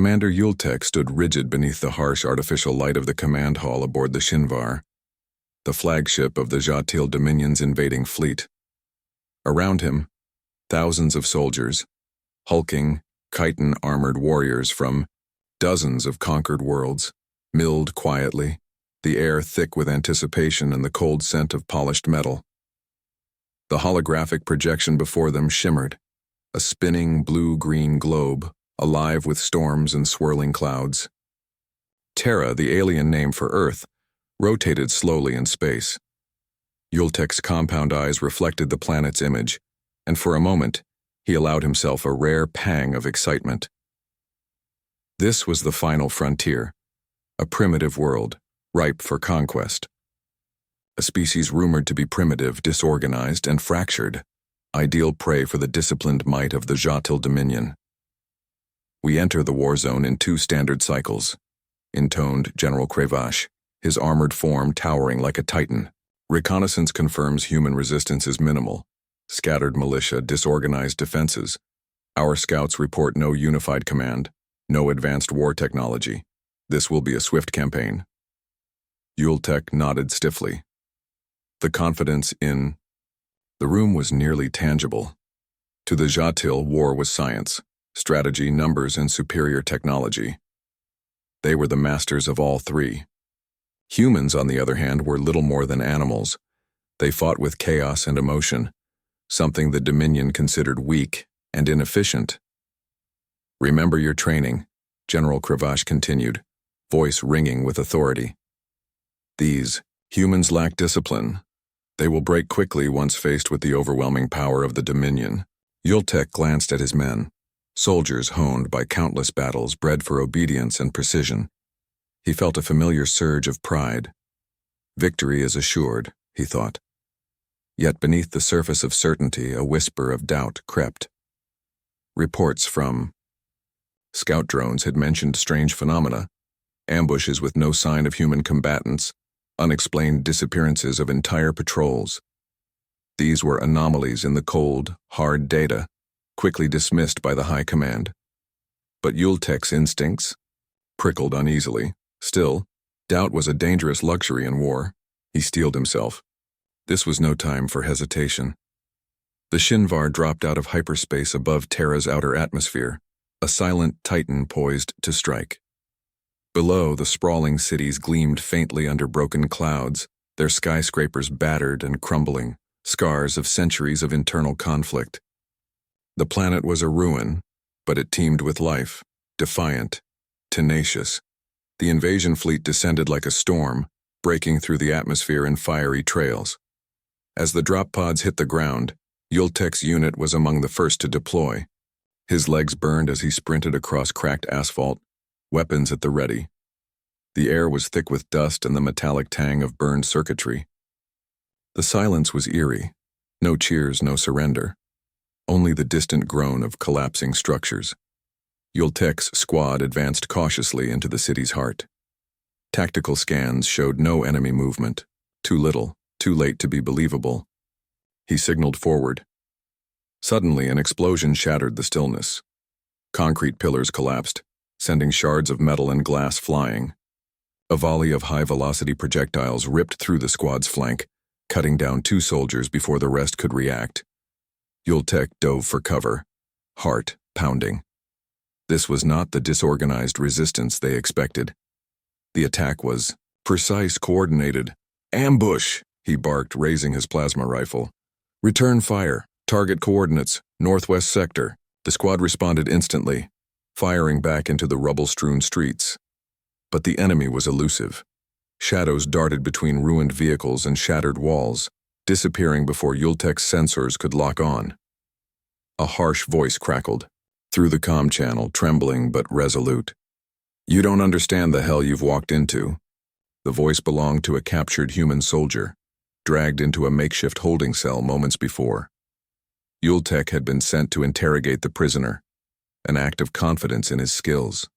Commander Yultek stood rigid beneath the harsh artificial light of the command hall aboard the Shinvar, the flagship of the Jatil Dominion's invading fleet. Around him, thousands of soldiers, hulking, chitin-armored warriors from dozens of conquered worlds, milled quietly, the air thick with anticipation and the cold scent of polished metal. The holographic projection before them shimmered, a spinning blue-green globe, alive with storms and swirling clouds. Terra, the alien name for Earth, rotated slowly in space. Yultek's compound eyes reflected the planet's image, and for a moment, he allowed himself a rare pang of excitement. This was the final frontier, a primitive world, ripe for conquest. A species rumored to be primitive, disorganized, and fractured, ideal prey for the disciplined might of the Jatil Dominion. We enter the war zone in 2 standard cycles, intoned General Krevash, his armored form towering like a titan. Reconnaissance confirms human resistance is minimal. Scattered militia, disorganized defenses. Our scouts report no unified command, no advanced war technology. This will be a swift campaign. Yultek nodded stiffly. The confidence in the room was nearly tangible. To the Jatil, war was science, strategy, numbers, and superior technology. They were the masters of all 3. Humans, on the other hand, were little more than animals. They fought with chaos and emotion, something the Dominion considered weak and inefficient. Remember your training, General Krevash continued, voice ringing with authority. These humans lack discipline. They will break quickly once faced with the overwhelming power of the Dominion. Yultek glanced at his men, soldiers honed by countless battles bred for obedience and precision. He felt a familiar surge of pride. Victory is assured, he thought. Yet beneath the surface of certainty, a whisper of doubt crept. Reports from scout drones had mentioned strange phenomena, ambushes with no sign of human combatants, unexplained disappearances of entire patrols. These were anomalies in the cold, hard data, quickly dismissed by the high command. But Yultek's instincts prickled uneasily. Still, doubt was a dangerous luxury in war. He steeled himself. This was no time for hesitation. The Shinvar dropped out of hyperspace above Terra's outer atmosphere, a silent titan poised to strike. Below, the sprawling cities gleamed faintly under broken clouds, their skyscrapers battered and crumbling, scars of centuries of internal conflict. The planet was a ruin, but it teemed with life, defiant, tenacious. The invasion fleet descended like a storm, breaking through the atmosphere in fiery trails. As the drop pods hit the ground, Yultek's unit was among the first to deploy. His legs burned as he sprinted across cracked asphalt, weapons at the ready. The air was thick with dust and the metallic tang of burned circuitry. The silence was eerie. No cheers, no surrender. Only the distant groan of collapsing structures. Yultek's squad advanced cautiously into the city's heart. Tactical scans showed no enemy movement. Too little, too late to be believable. He signaled forward. Suddenly, an explosion shattered the stillness. Concrete pillars collapsed, sending shards of metal and glass flying. A volley of high-velocity projectiles ripped through the squad's flank, cutting down 2 soldiers before the rest could react. Yultek dove for cover, heart pounding. This was not the disorganized resistance they expected. The attack was precise, coordinated. Ambush, he barked, raising his plasma rifle. Return fire. Target coordinates, northwest sector. The squad responded instantly, firing back into the rubble-strewn streets. But the enemy was elusive. Shadows darted between ruined vehicles and shattered walls, disappearing before Yultek's sensors could lock on. A harsh voice crackled, through the comm channel, trembling but resolute. You don't understand the hell you've walked into. The voice belonged to a captured human soldier, dragged into a makeshift holding cell moments before. Yultek had been sent to interrogate the prisoner, an act of confidence in his skills.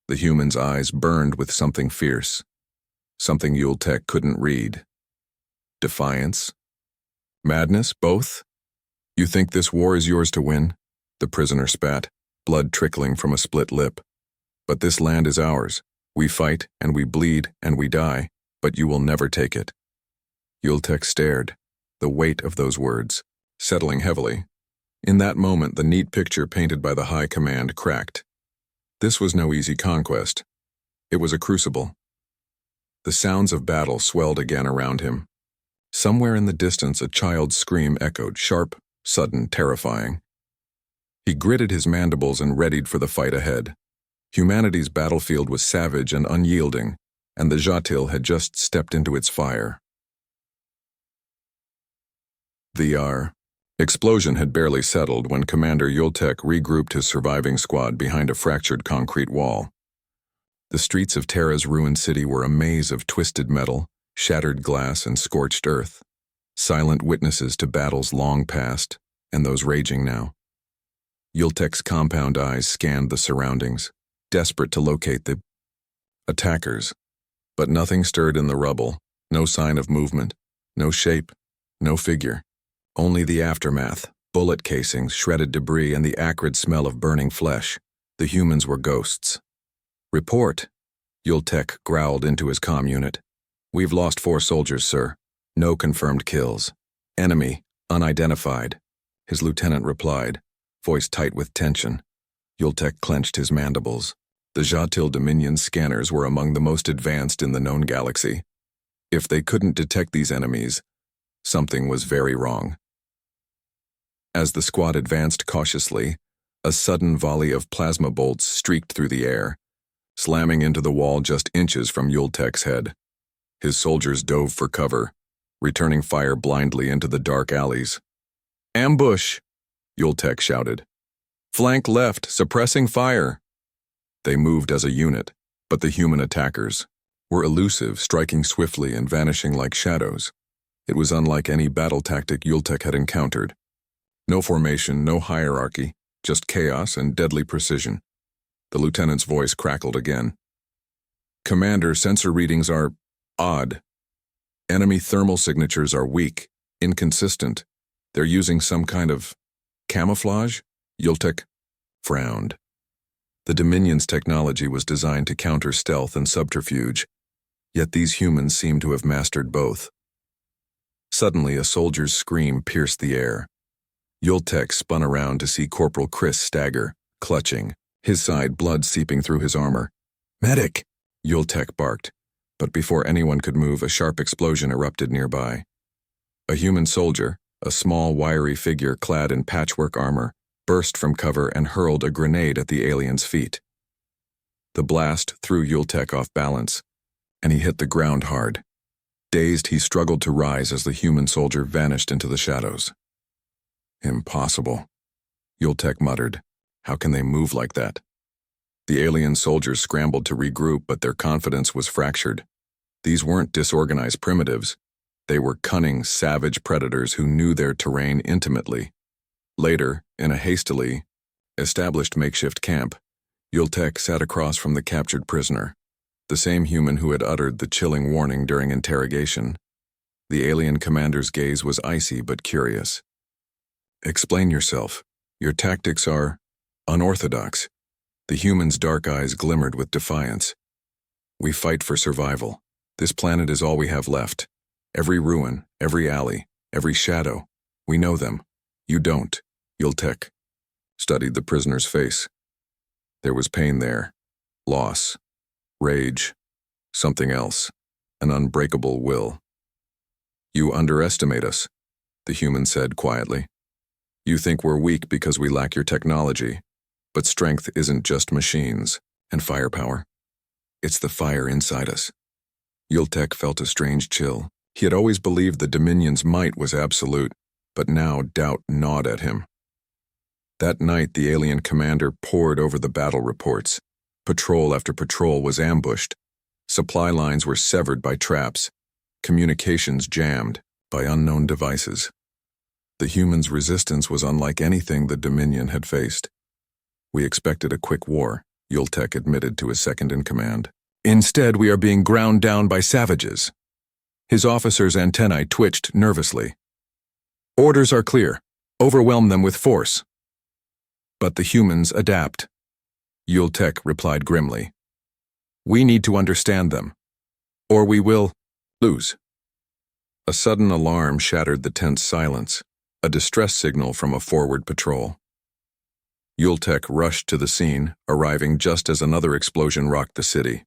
The human's eyes burned with something fierce, something Yultek couldn't read. Defiance? Madness? Both? You think this war is yours to win? The prisoner spat, blood trickling from a split lip. But this land is ours. We fight, and we bleed, and we die, but you will never take it. Yultek stared, the weight of those words, settling heavily. In that moment, the neat picture painted by the High Command cracked. This was no easy conquest. It was a crucible. The sounds of battle swelled again around him. Somewhere in the distance, a child's scream echoed, sharp, sudden, terrifying. He gritted his mandibles and readied for the fight ahead. Humanity's battlefield was savage and unyielding, and the Jatil had just stepped into its fire. The explosion had barely settled when Commander Yultek regrouped his surviving squad behind a fractured concrete wall. The streets of Terra's ruined city were a maze of twisted metal, shattered glass, and scorched earth, silent witnesses to battles long past and those raging now. Yultek's compound eyes scanned the surroundings, desperate to locate the attackers. But nothing stirred in the rubble, no sign of movement, no shape, no figure. Only the aftermath, bullet casings, shredded debris, and the acrid smell of burning flesh. The humans were ghosts. "Report," Yultek growled into his comm unit. "We've lost 4 soldiers, sir. No confirmed kills. Enemy, unidentified," his lieutenant replied, voice tight with tension. Yultek clenched his mandibles. The Jatil Dominion scanners were among the most advanced in the known galaxy. If they couldn't detect these enemies, something was very wrong. As the squad advanced cautiously, a sudden volley of plasma bolts streaked through the air, slamming into the wall just inches from Yultek's head. His soldiers dove for cover, returning fire blindly into the dark alleys. "Ambush!" Yultek shouted. "Flank left, suppressing fire!" They moved as a unit, but the human attackers were elusive, striking swiftly and vanishing like shadows. It was unlike any battle tactic Yultek had encountered. No formation, no hierarchy, just chaos and deadly precision. The lieutenant's voice crackled again. "Commander, sensor readings are odd. Enemy thermal signatures are weak, inconsistent. They're using some kind of camouflage?" Yultek frowned. The Dominion's technology was designed to counter stealth and subterfuge, yet these humans seemed to have mastered both. Suddenly, a soldier's scream pierced the air. Yultek spun around to see Corporal Chris stagger, clutching, his side blood seeping through his armor. "Medic!" Yultek barked, but before anyone could move, a sharp explosion erupted nearby. A human soldier, a small, wiry figure clad in patchwork armor, burst from cover and hurled a grenade at the alien's feet. The blast threw Yultek off balance, and he hit the ground hard. Dazed, he struggled to rise as the human soldier vanished into the shadows. "Impossible," Yultek muttered. "How can they move like that?" The alien soldiers scrambled to regroup, but their confidence was fractured. These weren't disorganized primitives. They were cunning, savage predators who knew their terrain intimately. Later, in a hastily established makeshift camp, Yultek sat across from the captured prisoner, the same human who had uttered the chilling warning during interrogation. The alien commander's gaze was icy but curious. "Explain yourself. Your tactics are unorthodox." The human's dark eyes glimmered with defiance. "We fight for survival. This planet is all we have left. Every ruin, every alley, every shadow. We know them. You don't." Yultek studied the prisoner's face. There was pain there, loss, rage, something else, an unbreakable will. "You underestimate us," the human said quietly. "You think we're weak because we lack your technology, but strength isn't just machines and firepower. It's the fire inside us." Yultek felt a strange chill. He had always believed the Dominion's might was absolute, but now doubt gnawed at him. That night, the alien commander pored over the battle reports. Patrol after patrol was ambushed. Supply lines were severed by traps. Communications jammed by unknown devices. The humans' resistance was unlike anything the Dominion had faced. "We expected a quick war," Yultek admitted to his second-in-command. "Instead, we are being ground down by savages." His officer's antennae twitched nervously. "Orders are clear. Overwhelm them with force." But the humans adapt. Yultek replied grimly. We need to understand them, or we will lose. A sudden alarm shattered the tense silence, a distress signal from a forward patrol. Yultek rushed to the scene, arriving just as another explosion rocked the city.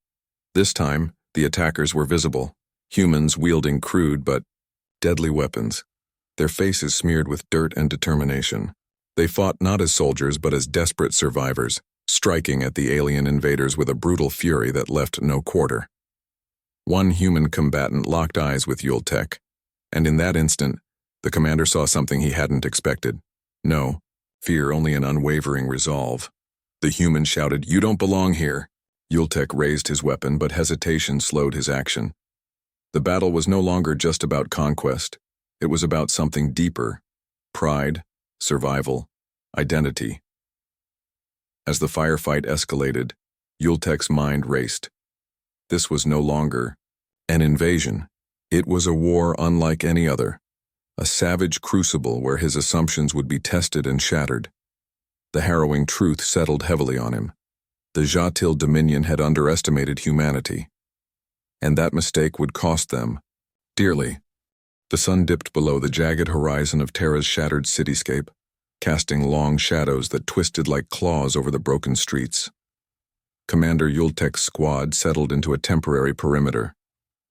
This time, the attackers were visible, humans wielding crude but deadly weapons, their faces smeared with dirt and determination. They fought not as soldiers but as desperate survivors, striking at the alien invaders with a brutal fury that left no quarter. One human combatant locked eyes with Yultek, and in that instant, the commander saw something he hadn't expected. No fear, only an unwavering resolve. The human shouted, "You don't belong here." Yultek raised his weapon, but hesitation slowed his action. The battle was no longer just about conquest. It was about something deeper: pride, survival, identity. As the firefight escalated, Yultek's mind raced. This was no longer an invasion. It was a war unlike any other, a savage crucible where his assumptions would be tested and shattered. The harrowing truth settled heavily on him. The Jatil Dominion had underestimated humanity, and that mistake would cost them dearly. The sun dipped below the jagged horizon of Terra's shattered cityscape, casting long shadows that twisted like claws over the broken streets. Commander Yultek's squad settled into a temporary perimeter,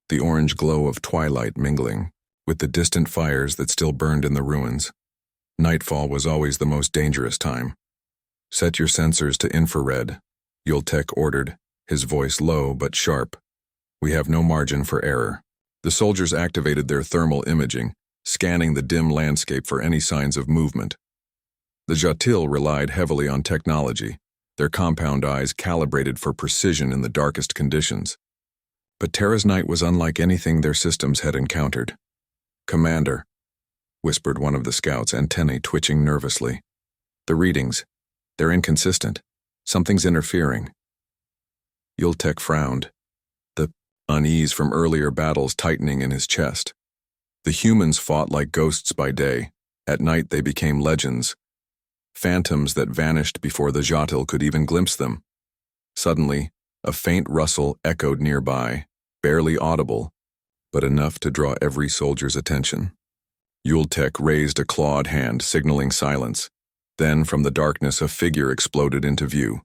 the orange glow of twilight mingling with the distant fires that still burned in the ruins. Nightfall was always the most dangerous time. "Set your sensors to infrared," Yultek ordered, his voice low but sharp. "We have no margin for error." The soldiers activated their thermal imaging, scanning the dim landscape for any signs of movement. The Jatil relied heavily on technology, their compound eyes calibrated for precision in the darkest conditions. But Terra's night was unlike anything their systems had encountered. "Commander," whispered one of the scouts, antennae twitching nervously. "The readings, they're inconsistent. Something's interfering." Yultek frowned, the unease from earlier battles tightening in his chest. The humans fought like ghosts by day. At night they became legends, phantoms that vanished before the Jatil could even glimpse them. Suddenly, a faint rustle echoed nearby, barely audible, but enough to draw every soldier's attention. Yultek raised a clawed hand, signaling silence. Then, from the darkness, a figure exploded into view.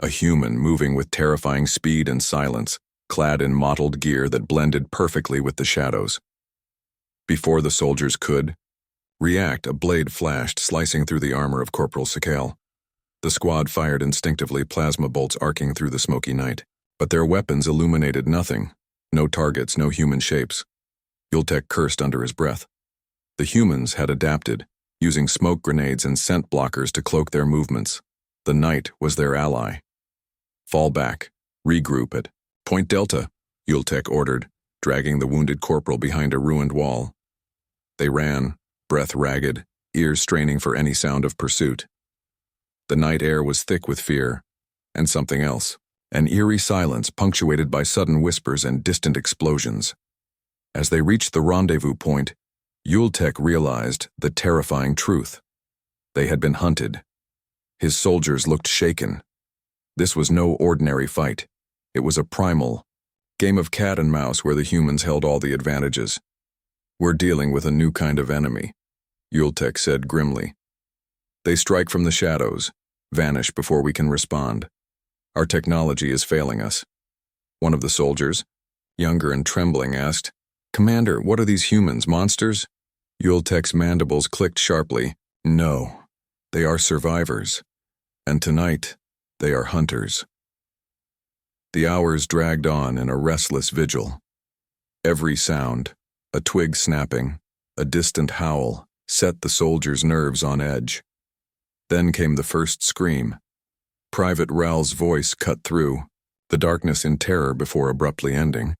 A human moving with terrifying speed and silence, clad in mottled gear that blended perfectly with the shadows. Before the soldiers could react, a blade flashed, slicing through the armor of Corporal Sakale. The squad fired instinctively, plasma bolts arcing through the smoky night. But their weapons illuminated nothing. No targets, no human shapes. Yultek cursed under his breath. The humans had adapted, using smoke grenades and scent blockers to cloak their movements. The night was their ally. "Fall back. Regroup at Point Delta," Yultek ordered, dragging the wounded corporal behind a ruined wall. They ran, breath ragged, ears straining for any sound of pursuit. The night air was thick with fear, and something else, an eerie silence punctuated by sudden whispers and distant explosions. As they reached the rendezvous point, Yultek realized the terrifying truth. They had been hunted. His soldiers looked shaken. This was no ordinary fight. It was a primal game of cat and mouse where the humans held all the advantages. "We're dealing with a new kind of enemy," Yultek said grimly. "They strike from the shadows, vanish before we can respond. Our technology is failing us." One of the soldiers, younger and trembling, asked, "Commander, what are these humans, monsters?" Yultek's mandibles clicked sharply. "No, they are survivors. And tonight, they are hunters." The hours dragged on in a restless vigil. Every sound, a twig snapping, a distant howl, set the soldiers' nerves on edge. Then came the first scream. Private Ral's voice cut through, the darkness in terror before abruptly ending.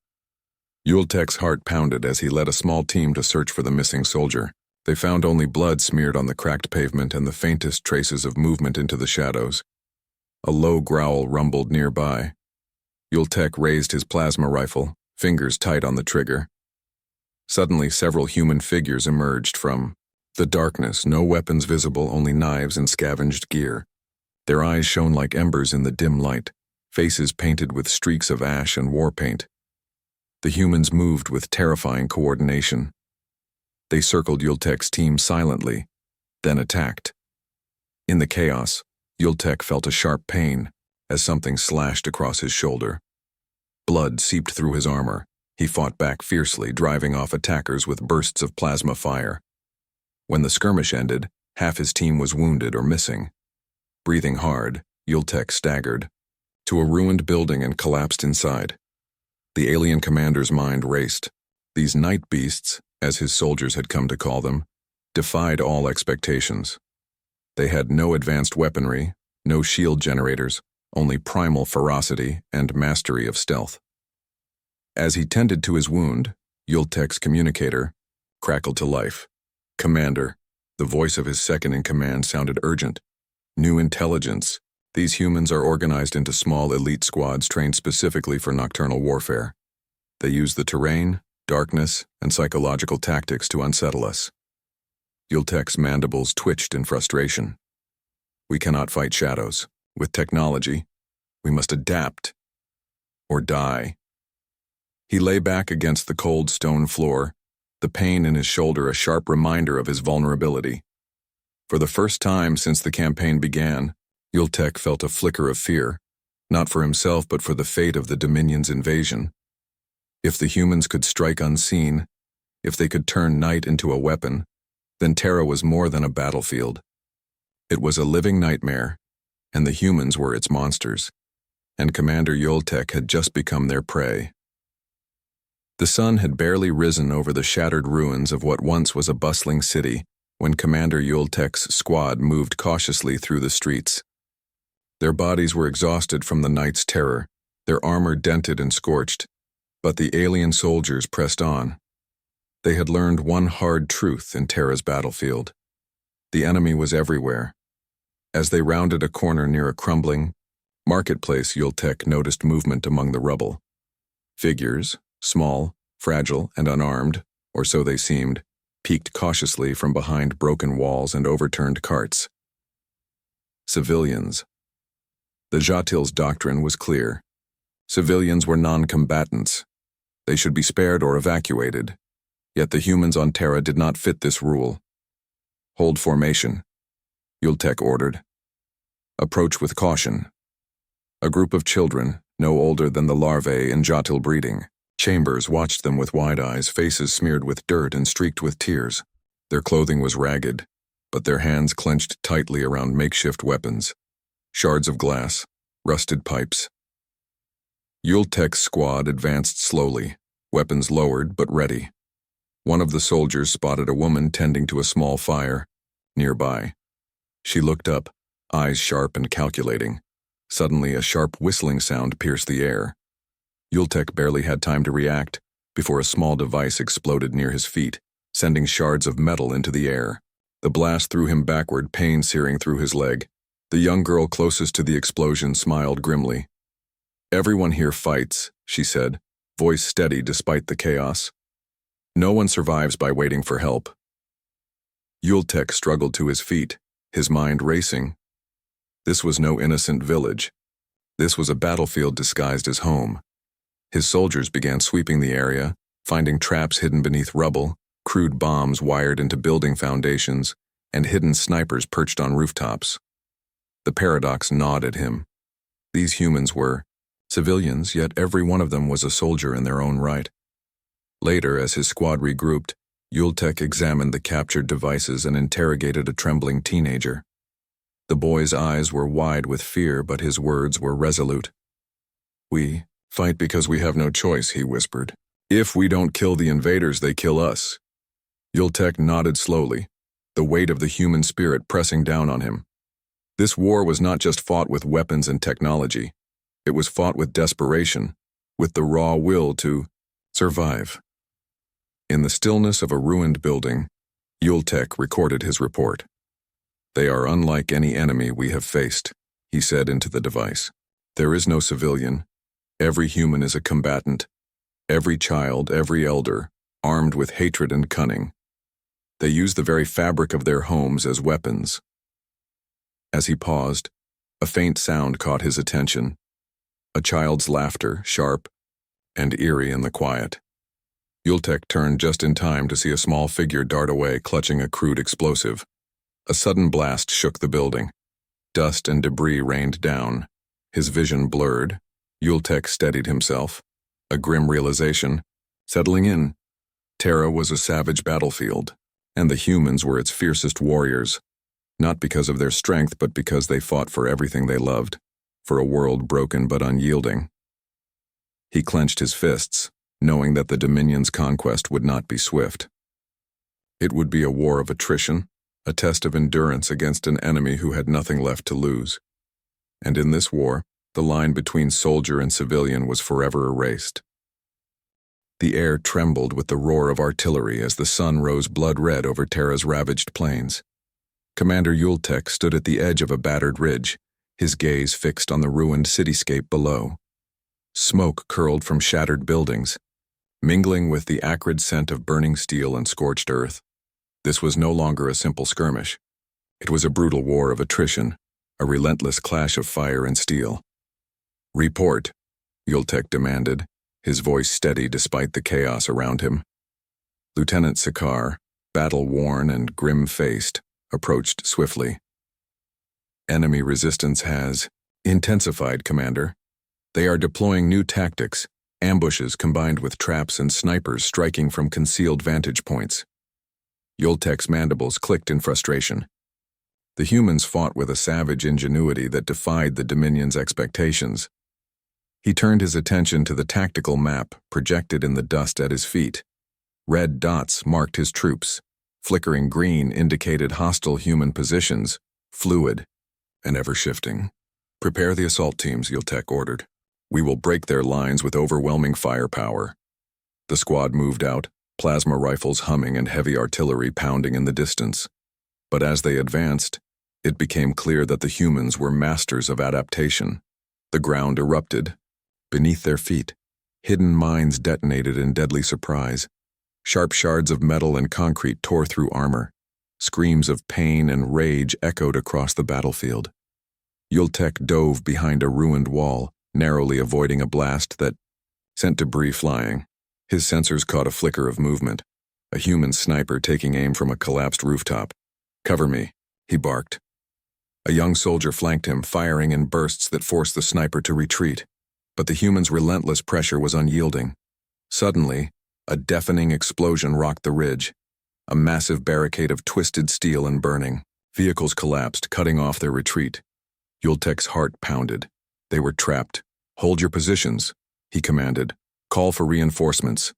Yultek's heart pounded as he led a small team to search for the missing soldier. They found only blood smeared on the cracked pavement and the faintest traces of movement into the shadows. A low growl rumbled nearby. Yultek raised his plasma rifle, fingers tight on the trigger. Suddenly, several human figures emerged from the darkness, no weapons visible, only knives and scavenged gear. Their eyes shone like embers in the dim light, faces painted with streaks of ash and war paint. The humans moved with terrifying coordination. They circled Yultek's team silently, then attacked. In the chaos, Yultek felt a sharp pain as something slashed across his shoulder. Blood seeped through his armor. He fought back fiercely, driving off attackers with bursts of plasma fire. When the skirmish ended, half his team was wounded or missing. Breathing hard, Yultek staggered to a ruined building and collapsed inside. The alien commander's mind raced. These night beasts, as his soldiers had come to call them, defied all expectations. They had no advanced weaponry, no shield generators, only primal ferocity and mastery of stealth. As he tended to his wound, Yultek's communicator crackled to life. "Commander," the voice of his second-in-command sounded urgent. "New intelligence. These humans are organized into small elite squads trained specifically for nocturnal warfare. They use the terrain, darkness, and psychological tactics to unsettle us." Yultek's mandibles twitched in frustration. "We cannot fight shadows. With technology, we must adapt or die." He lay back against the cold stone floor, the pain in his shoulder a sharp reminder of his vulnerability. For the first time since the campaign began, Yultek felt a flicker of fear, not for himself but for the fate of the Dominion's invasion. If the humans could strike unseen, if they could turn night into a weapon, then Terra was more than a battlefield. It was a living nightmare, and the humans were its monsters, and Commander Yultek had just become their prey. The sun had barely risen over the shattered ruins of what once was a bustling city when Commander Yultek's squad moved cautiously through the streets. Their bodies were exhausted from the night's terror, their armor dented and scorched, but the alien soldiers pressed on. They had learned one hard truth in Terra's battlefield. The enemy was everywhere. As they rounded a corner near a crumbling marketplace, Yultek noticed movement among the rubble. Figures, small, fragile, and unarmed, or so they seemed, peeked cautiously from behind broken walls and overturned carts. Civilians. The Jatil's doctrine was clear. Civilians were non-combatants. They should be spared or evacuated. Yet the humans on Terra did not fit this rule. "Hold formation," Yultek ordered. "Approach with caution." A group of children, no older than the larvae in Jatil breeding, Chambers watched them with wide eyes, faces smeared with dirt and streaked with tears. Their clothing was ragged, but their hands clenched tightly around makeshift weapons. Shards of glass, rusted pipes. Yultek's squad advanced slowly, weapons lowered but ready. One of the soldiers spotted a woman tending to a small fire nearby. She looked up, eyes sharp and calculating. Suddenly, a sharp whistling sound pierced the air. Yultek barely had time to react before a small device exploded near his feet, sending shards of metal into the air. The blast threw him backward, pain searing through his leg. The young girl closest to the explosion smiled grimly. "Everyone here fights," she said, voice steady despite the chaos. "No one survives by waiting for help." Yultek struggled to his feet, his mind racing. This was no innocent village. This was a battlefield disguised as home. His soldiers began sweeping the area, finding traps hidden beneath rubble, crude bombs wired into building foundations, and hidden snipers perched on rooftops. The paradox gnawed at him. These humans were civilians, yet every one of them was a soldier in their own right. Later, as his squad regrouped, Yultek examined the captured devices and interrogated a trembling teenager. The boy's eyes were wide with fear, but his words were resolute. "We fight because we have no choice," he whispered. "If we don't kill the invaders, they kill us." Yultek nodded slowly, the weight of the human spirit pressing down on him. This war was not just fought with weapons and technology. It was fought with desperation, with the raw will to survive. In the stillness of a ruined building, Yultek recorded his report. "They are unlike any enemy we have faced," he said into the device. "There is no civilian. Every human is a combatant. Every child, every elder, armed with hatred and cunning. They use the very fabric of their homes as weapons." As he paused, A faint sound caught his attention. A child's laughter, sharp and eerie in the quiet. Yultek turned just in time to see a small figure dart away, clutching a crude explosive. A sudden blast shook the building. Dust and debris rained down. His vision blurred. Yultek steadied himself. A grim realization settling in. Terra was a savage battlefield, and the humans were its fiercest warriors, not because of their strength but because they fought for everything they loved, for a world broken but unyielding. He clenched his fists, knowing that the Dominion's conquest would not be swift. It would be a war of attrition, a test of endurance against an enemy who had nothing left to lose. And in this war, the line between soldier and civilian was forever erased. The air trembled with the roar of artillery as the sun rose blood-red over Terra's ravaged plains. Commander Yultek stood at the edge of a battered ridge, his gaze fixed on the ruined cityscape below. Smoke curled from shattered buildings, mingling with the acrid scent of burning steel and scorched earth. This was no longer a simple skirmish. It was a brutal war of attrition, a relentless clash of fire and steel. "Report," Yultek demanded, his voice steady despite the chaos around him. Lieutenant Sakar, battle-worn and grim-faced, approached swiftly. "Enemy resistance has intensified, Commander. They are deploying new tactics, ambushes combined with traps and snipers striking from concealed vantage points." Yultek's mandibles clicked in frustration. The humans fought with a savage ingenuity that defied the Dominion's expectations. He turned his attention to the tactical map projected in the dust at his feet. Red dots marked his troops. Flickering green indicated hostile human positions, fluid and ever-shifting. "Prepare the assault teams," Yultek ordered. "We will break their lines with overwhelming firepower." The squad moved out, plasma rifles humming and heavy artillery pounding in the distance. But as they advanced, it became clear that the humans were masters of adaptation. The ground erupted. Beneath their feet, hidden mines detonated in deadly surprise. Sharp shards of metal and concrete tore through armor. Screams of pain and rage echoed across the battlefield. Yultek dove behind a ruined wall, narrowly avoiding a blast that sent debris flying. His sensors caught a flicker of movement, a human sniper taking aim from a collapsed rooftop. "Cover me," he barked. A young soldier flanked him, firing in bursts that forced the sniper to retreat. But the human's relentless pressure was unyielding. Suddenly, a deafening explosion rocked the ridge, a massive barricade of twisted steel and burning. Vehicles collapsed, cutting off their retreat. Yultek's heart pounded. They were trapped. "Hold your positions," he commanded. "Call for reinforcements."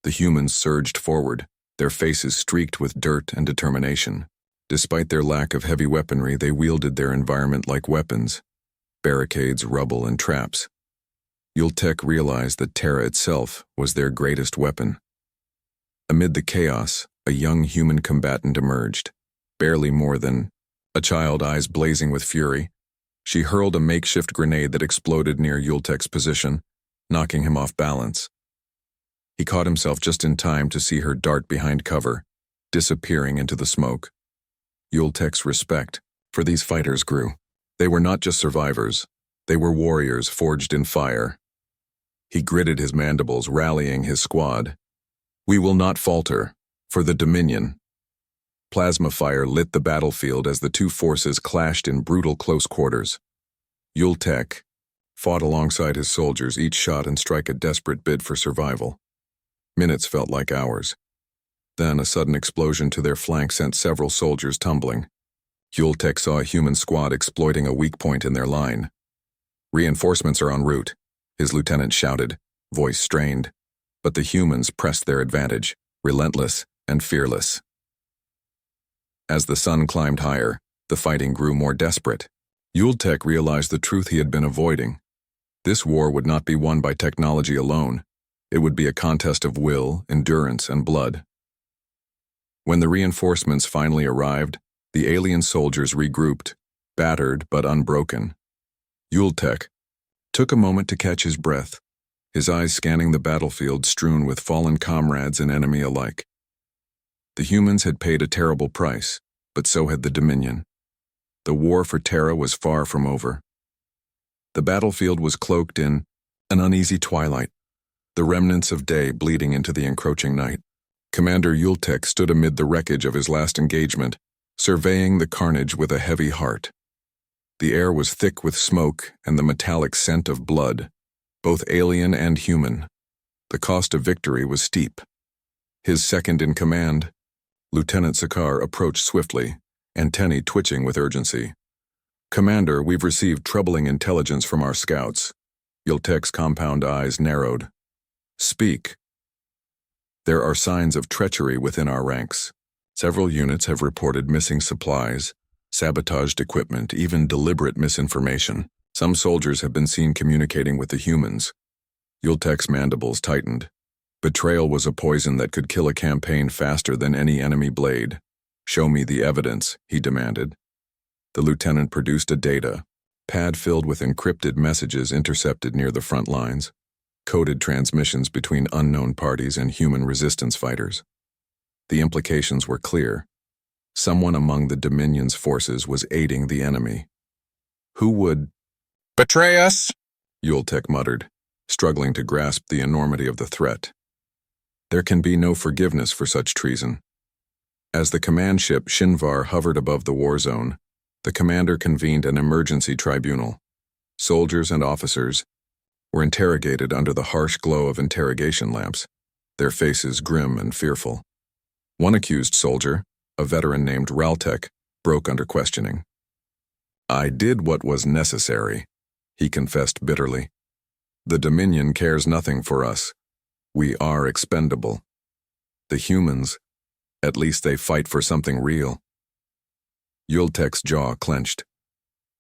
The humans surged forward, their faces streaked with dirt and determination. Despite their lack of heavy weaponry, they wielded their environment like weapons: barricades, rubble, and traps. Yultek realized that Terra itself was their greatest weapon. Amid the chaos, a young human combatant emerged, barely more than a child, eyes blazing with fury. She hurled a makeshift grenade that exploded near Yultek's position, knocking him off balance. He caught himself just in time to see her dart behind cover, disappearing into the smoke. Yultek's respect for these fighters grew. They were not just survivors. They were warriors forged in fire. He gritted his mandibles, rallying his squad. "We will not falter, for the Dominion." Plasma fire lit the battlefield as the two forces clashed in brutal close quarters. Yultek fought alongside his soldiers, each shot and strike a desperate bid for survival. Minutes felt like hours. Then a sudden explosion to their flank sent several soldiers tumbling. Yultek saw a human squad exploiting a weak point in their line. "Reinforcements are en route," his lieutenant shouted, voice strained. But the humans pressed their advantage, relentless and fearless. As the sun climbed higher, the fighting grew more desperate. Yultek realized the truth he had been avoiding. This war would not be won by technology alone. It would be a contest of will, endurance, and blood. When the reinforcements finally arrived, the alien soldiers regrouped, battered but unbroken. Yultek took a moment to catch his breath, his eyes scanning the battlefield strewn with fallen comrades and enemy alike. The humans had paid a terrible price, but so had the Dominion. The war for Terra was far from over. The battlefield was cloaked in an uneasy twilight, the remnants of day bleeding into the encroaching night. Commander Yultek stood amid the wreckage of his last engagement, surveying the carnage with a heavy heart. The air was thick with smoke and the metallic scent of blood, both alien and human. The cost of victory was steep. His second in command, Lieutenant Sakar, approached swiftly, antennae twitching with urgency. "Commander, we've received troubling intelligence from our scouts." Yultek's compound eyes narrowed. "Speak." "There are signs of treachery within our ranks. Several units have reported missing supplies, sabotaged equipment, even deliberate misinformation. Some soldiers have been seen communicating with the humans." Yultek's mandibles tightened. Betrayal was a poison that could kill a campaign faster than any enemy blade. "Show me the evidence," he demanded. The lieutenant produced a data pad filled with encrypted messages intercepted near the front lines, coded transmissions between unknown parties and human resistance fighters. The implications were clear. Someone among the Dominion's forces was aiding the enemy. Who would betray us? Yultek muttered, struggling to grasp the enormity of the threat. There can be no forgiveness for such treason. As the command ship Shinvar hovered above the war zone, the commander convened an emergency tribunal. Soldiers and officers were interrogated under the harsh glow of interrogation lamps, their faces grim and fearful. One accused soldier, a veteran named Raltek, broke under questioning. "I did what was necessary," he confessed bitterly. "The Dominion cares nothing for us. We are expendable. The humans, at least they fight for something real." Yultek's jaw clenched.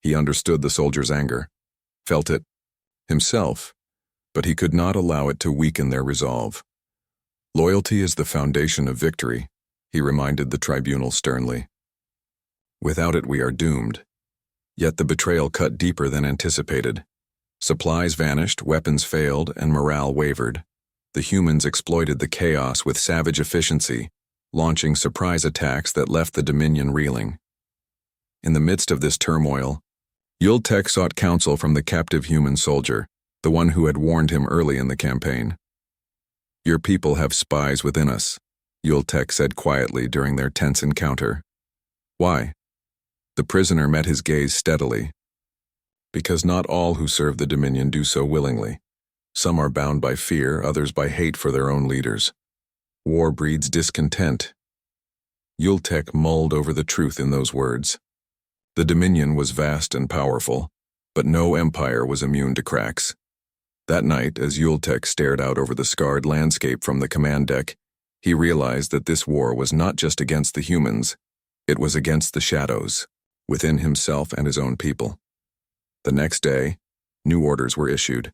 He understood the soldier's anger, felt it himself, but he could not allow it to weaken their resolve. "Loyalty is the foundation of victory," he reminded the tribunal sternly. "Without it we are doomed." Yet the betrayal cut deeper than anticipated. Supplies vanished, weapons failed, and morale wavered. The humans exploited the chaos with savage efficiency, launching surprise attacks that left the Dominion reeling. In the midst of this turmoil, Yultek sought counsel from the captive human soldier, the one who had warned him early in the campaign. "Your people have spies within us," Yultek said quietly during their tense encounter. "Why?" The prisoner met his gaze steadily. "Because not all who serve the Dominion do so willingly. Some are bound by fear, others by hate for their own leaders. War breeds discontent." Yultek mulled over the truth in those words. The Dominion was vast and powerful, but no empire was immune to cracks. That night, as Yultek stared out over the scarred landscape from the command deck, he realized that this war was not just against the humans, it was against the shadows, within himself and his own people. The next day, new orders were issued.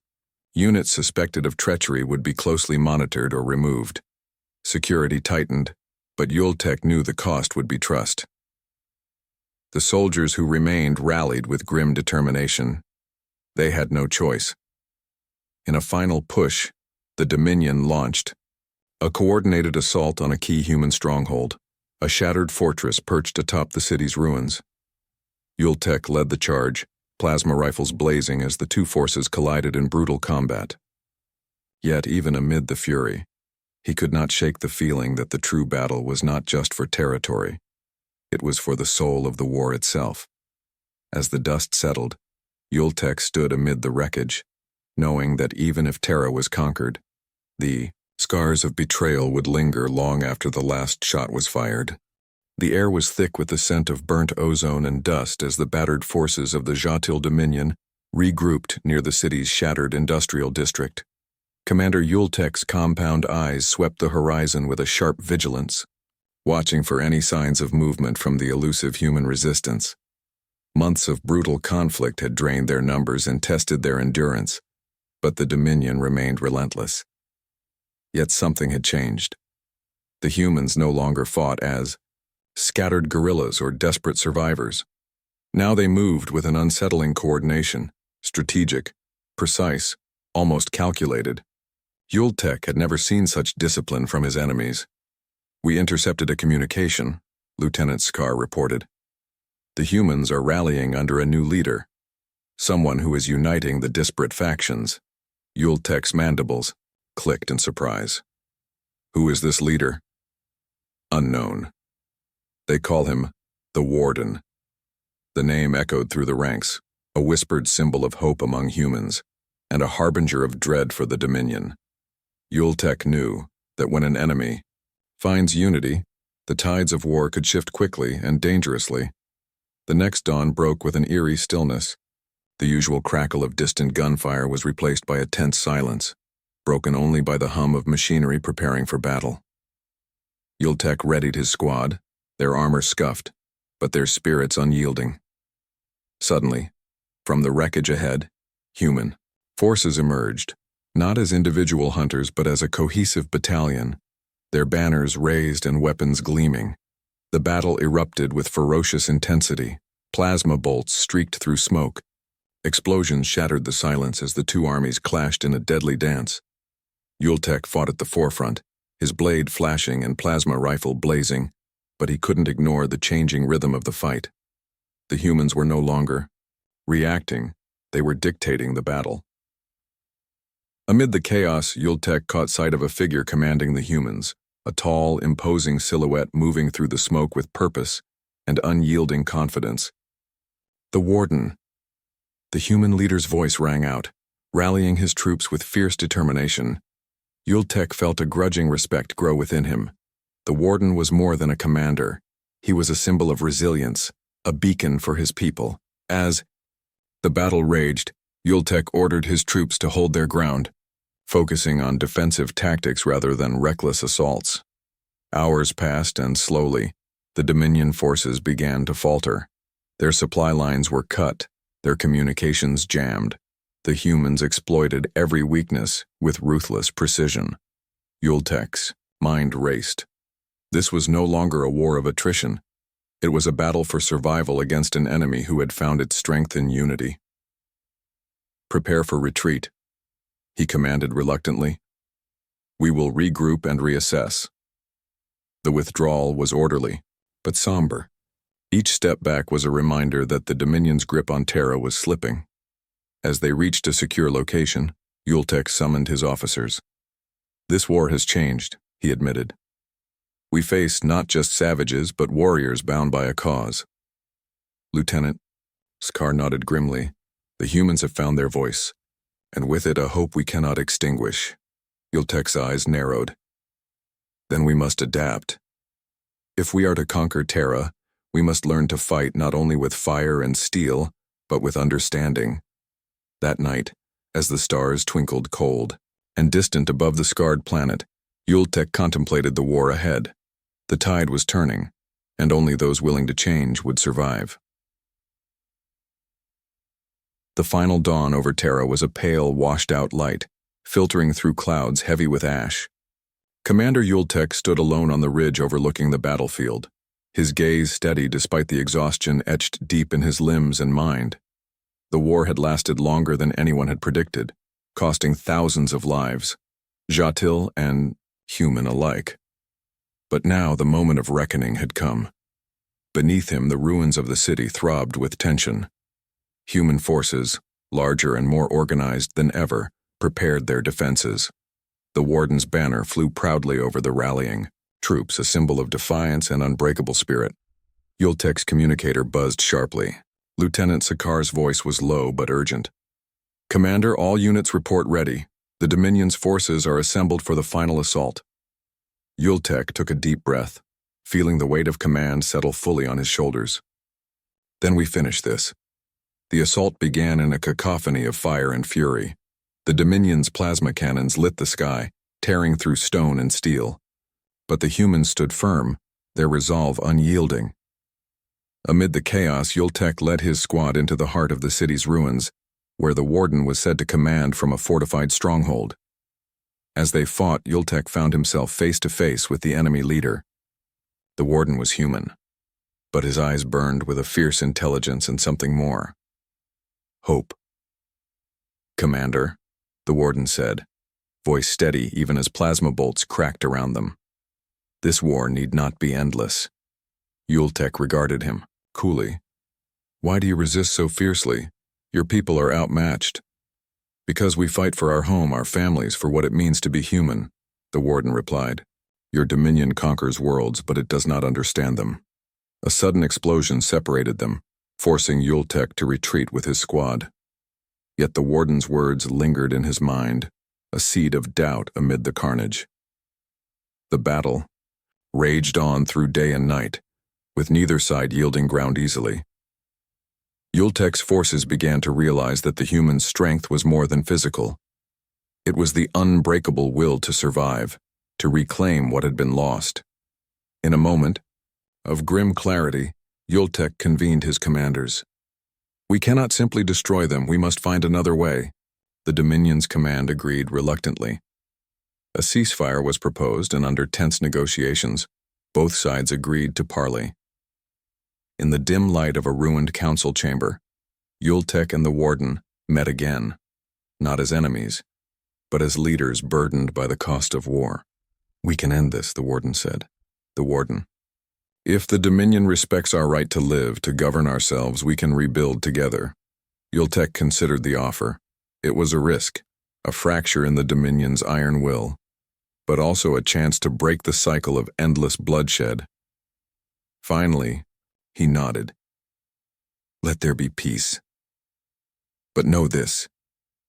Units suspected of treachery would be closely monitored or removed. Security tightened, but Yultek knew the cost would be trust. The soldiers who remained rallied with grim determination. They had no choice. In a final push, the Dominion launched a coordinated assault on a key human stronghold, a shattered fortress perched atop the city's ruins. Yultek led the charge, plasma rifles blazing as the two forces collided in brutal combat. Yet even amid the fury, he could not shake the feeling that the true battle was not just for territory. It was for the soul of the war itself. As the dust settled, Yultek stood amid the wreckage, knowing that even if Terra was conquered, the scars of betrayal would linger long after the last shot was fired. The air was thick with the scent of burnt ozone and dust as the battered forces of the Jatil Dominion regrouped near the city's shattered industrial district. Commander Yultek's compound eyes swept the horizon with a sharp vigilance, watching for any signs of movement from the elusive human resistance. Months of brutal conflict had drained their numbers and tested their endurance, but the Dominion remained relentless. Yet something had changed. The humans no longer fought as scattered guerrillas or desperate survivors. Now they moved with an unsettling coordination, strategic, precise, almost calculated. Yultek had never seen such discipline from his enemies. "We intercepted a communication," Lieutenant Skar reported. The humans are rallying under a new leader, someone who is uniting the disparate factions. Yultek's mandibles clicked in surprise. Who is this leader? Unknown. They call him the Warden. The name echoed through the ranks, a whispered symbol of hope among humans, and a harbinger of dread for the Dominion. Yultek knew that when an enemy finds unity, the tides of war could shift quickly and dangerously. The next dawn broke with an eerie stillness. The usual crackle of distant gunfire was replaced by a tense silence, broken only by the hum of machinery preparing for battle. Yultek readied his squad, their armor scuffed, but their spirits unyielding. Suddenly, from the wreckage ahead, human forces emerged, not as individual hunters but as a cohesive battalion, their banners raised and weapons gleaming. The battle erupted with ferocious intensity. Plasma bolts streaked through smoke. Explosions shattered the silence as the two armies clashed in a deadly dance. Yultek fought at the forefront, his blade flashing and plasma rifle blazing, but he couldn't ignore the changing rhythm of the fight. The humans were no longer reacting, they were dictating the battle. Amid the chaos, Yultek caught sight of a figure commanding the humans, a tall, imposing silhouette moving through the smoke with purpose and unyielding confidence. The Warden. The human leader's voice rang out, rallying his troops with fierce determination. Yultek felt a grudging respect grow within him. The Warden was more than a commander. He was a symbol of resilience, a beacon for his people. As the battle raged, Yultek ordered his troops to hold their ground, focusing on defensive tactics rather than reckless assaults. Hours passed, and slowly, the Dominion forces began to falter. Their supply lines were cut, their communications jammed. The humans exploited every weakness with ruthless precision. Yultek's mind raced. This was no longer a war of attrition. It was a battle for survival against an enemy who had found its strength in unity. Prepare for retreat, he commanded reluctantly. We will regroup and reassess. The withdrawal was orderly, but somber. Each step back was a reminder that the Dominion's grip on Terra was slipping. As they reached a secure location, Yultek summoned his officers. This war has changed, he admitted. We face not just savages, but warriors bound by a cause. Lieutenant, Scar nodded grimly, the humans have found their voice, and with it a hope we cannot extinguish. Yultek's eyes narrowed. Then we must adapt. If we are to conquer Terra, we must learn to fight not only with fire and steel, but with understanding. That night, as the stars twinkled cold and distant above the scarred planet, Yultek contemplated the war ahead. The tide was turning, and only those willing to change would survive. The final dawn over Terra was a pale, washed-out light, filtering through clouds heavy with ash. Commander Yultek stood alone on the ridge overlooking the battlefield, his gaze steady despite the exhaustion etched deep in his limbs and mind. The war had lasted longer than anyone had predicted, costing thousands of lives, Jatil and human alike. But now the moment of reckoning had come. Beneath him, the ruins of the city throbbed with tension. Human forces, larger and more organized than ever, prepared their defenses. The Warden's banner flew proudly over the rallying troops, a symbol of defiance and unbreakable spirit. Yultek's communicator buzzed sharply. Lieutenant Sakar's voice was low but urgent. Commander, all units report ready. The Dominion's forces are assembled for the final assault. Yultek took a deep breath, feeling the weight of command settle fully on his shoulders. Then we finish this. The assault began in a cacophony of fire and fury. The Dominion's plasma cannons lit the sky, tearing through stone and steel. But the humans stood firm, their resolve unyielding. Amid the chaos, Yultek led his squad into the heart of the city's ruins, where the Warden was said to command from a fortified stronghold. As they fought, Yultek found himself face to face with the enemy leader. The Warden was human, but his eyes burned with a fierce intelligence and something more. Hope. Commander, the Warden said, voice steady even as plasma bolts cracked around them. This war need not be endless. Yultek regarded him, coolly, Why do you resist so fiercely? Your people are outmatched. Because we fight for our home, our families, for what it means to be human, the warden replied. Your dominion conquers worlds, but it does not understand them. A sudden explosion separated them, forcing Yultek to retreat with his squad. Yet the warden's words lingered in his mind, a seed of doubt amid the carnage. The battle raged on through day and night, with neither side yielding ground easily. Yultek's forces began to realize that the human's strength was more than physical. It was the unbreakable will to survive, to reclaim what had been lost. In a moment of grim clarity, Yultek convened his commanders. We cannot simply destroy them, we must find another way. The Dominion's command agreed reluctantly. A ceasefire was proposed, and under tense negotiations, both sides agreed to parley. In the dim light of a ruined council chamber, Yultek and the warden met again, not as enemies, but as leaders burdened by the cost of war. We can end this, the warden said. The warden. If the Dominion respects our right to live, to govern ourselves, we can rebuild together. Yultek considered the offer. It was a risk, a fracture in the Dominion's iron will, but also a chance to break the cycle of endless bloodshed. Finally, he nodded. Let there be peace. But know this,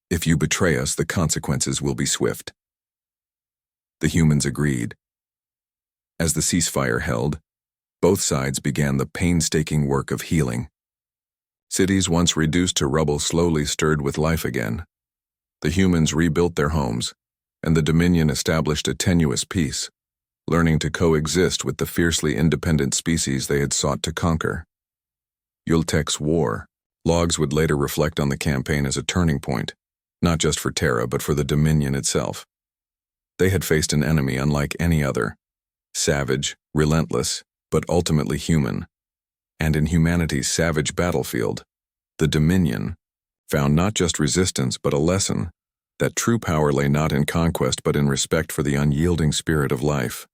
if you betray us, the consequences will be swift. The humans agreed. As the ceasefire held, both sides began the painstaking work of healing. Cities once reduced to rubble slowly stirred with life again. The humans rebuilt their homes, and the Dominion established a tenuous peace, learning to coexist with the fiercely independent species they had sought to conquer. Yultek's war. Logs would later reflect on the campaign as a turning point, not just for Terra, but for the Dominion itself. They had faced an enemy unlike any other, savage, relentless, but ultimately human. And in humanity's savage battlefield, the Dominion found not just resistance but a lesson that true power lay not in conquest but in respect for the unyielding spirit of life.